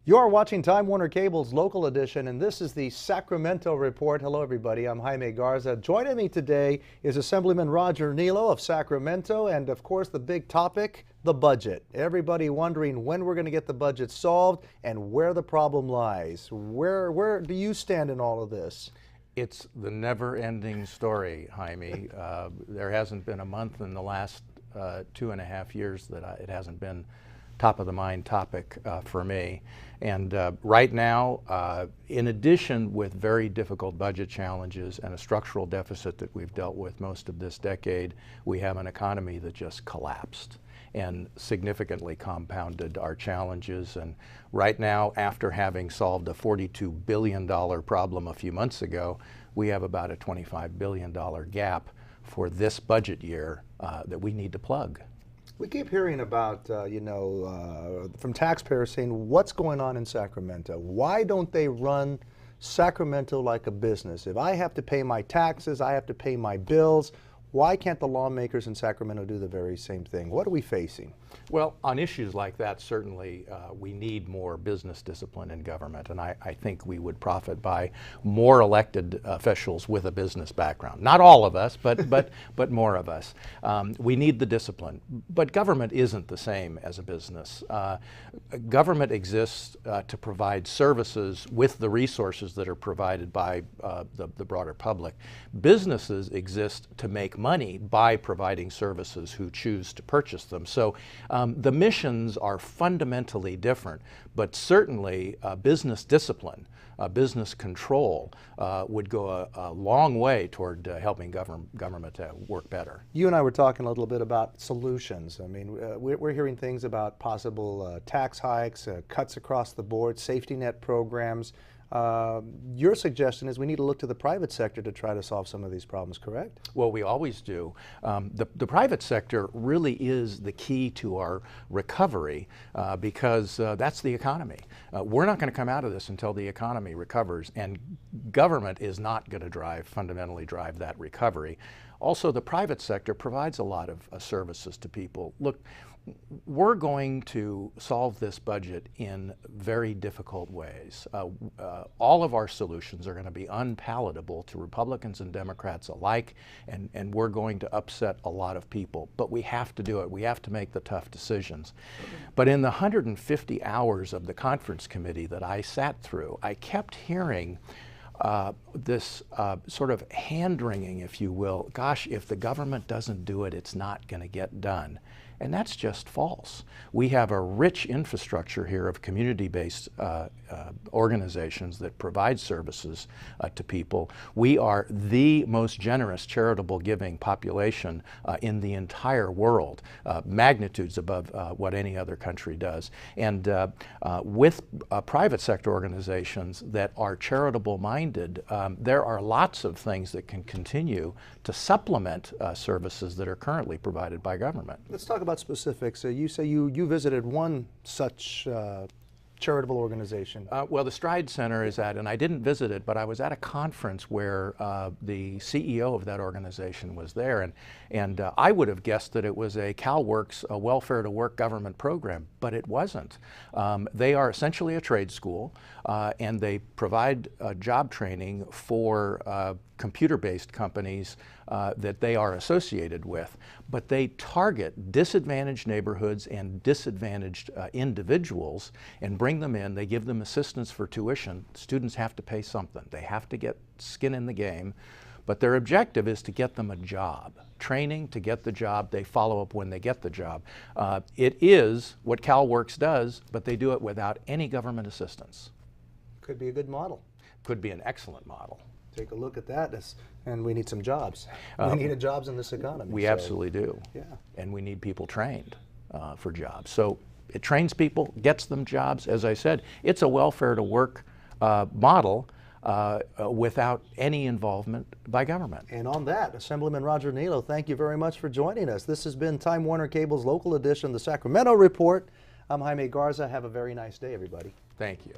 You're watching Time Warner Cable's local edition, and this is the Sacramento Report. Hello, everybody. I'm Jaime Garza. Joining me today is Assemblyman Roger Nilo of Sacramento, and of course, the big topic, the budget. Everybody wondering when we're going to get the budget solved and where the problem lies. Where do you stand in all of this? It's the never-ending story, Jaime. There hasn't been a month in the last 2.5 years that it hasn't been top of the mind topic for me. And right now, in addition with very difficult budget challenges and a structural deficit that we've dealt with most of this decade, we have an economy that just collapsed and significantly compounded our challenges. And right now, after having solved a $42 billion problem a few months ago, we have about a $25 billion gap for this budget year that we need to plug. We keep hearing about, from taxpayers saying, what's going on in Sacramento? Why don't they run Sacramento like a business? If I have to pay my taxes, I have to pay my bills, why can't the lawmakers in Sacramento do the very same thing? What are we facing? Well, on issues like that, certainly we need more business discipline in government, and I think we would profit by more elected officials with a business background. Not all of us, but more of us. We need the discipline, but government isn't the same as a business. Government exists to provide services with the resources that are provided by the broader public. Businesses exist to make money by providing services who choose to purchase them. So the missions are fundamentally different, but certainly business discipline, business control would go a long way toward helping government to work better. You and I were talking a little bit about solutions. I mean, we're hearing things about possible tax hikes, cuts across the board, safety net programs. Your suggestion is we need to look to the private sector to try to solve some of these problems, correct? Well, we always do. The private sector really is the key to our recovery because that's the economy. We're not going to come out of this until the economy recovers, and government is not going to fundamentally drive that recovery. Also, the private sector provides a lot of services to people. Look, we're going to solve this budget in very difficult ways. All of our solutions are going to be unpalatable to Republicans and Democrats alike, and we're going to upset a lot of people. But we have to do it. We have to make the tough decisions. But in the 150 hours of the conference committee that I sat through, I kept hearing this sort of hand-wringing, if you will. Gosh, if the government doesn't do it, it's not going to get done. And that's just false. We have a rich infrastructure here of community-based organizations that provide services to people. We are the most generous charitable giving population in the entire world, magnitudes above what any other country does. And with private sector organizations that are charitable minded, there are lots of things that can continue to supplement services that are currently provided by government. Let's talk about specifics. You say you visited one such charitable organization. Well, the Stride Center is at, and I didn't visit it, but I was at a conference where the CEO of that organization was there, and I would have guessed that it was a CalWorks, a welfare to work government program, but it wasn't. They are essentially a trade school, and they provide job training for computer-based companies that they are associated with, but they target disadvantaged neighborhoods and disadvantaged individuals and bring them in. They give them assistance for tuition. Students have to pay something. They have to get skin in the game, but their objective is to get them a job. Training to get the job, they follow up when they get the job. It is what CalWorks does, but they do it without any government assistance. Could be a good model. Could be an excellent model. Take a look at that, and we need some jobs. We need jobs in this economy. We absolutely do. Yeah. And we need people trained for jobs. So it trains people, gets them jobs. As I said, it's a welfare to work model without any involvement by government. And on that, Assemblyman Roger Nilo, thank you very much for joining us. This has been Time Warner Cable's local edition, the Sacramento Report. I'm Jaime Garza. Have a very nice day, everybody. Thank you.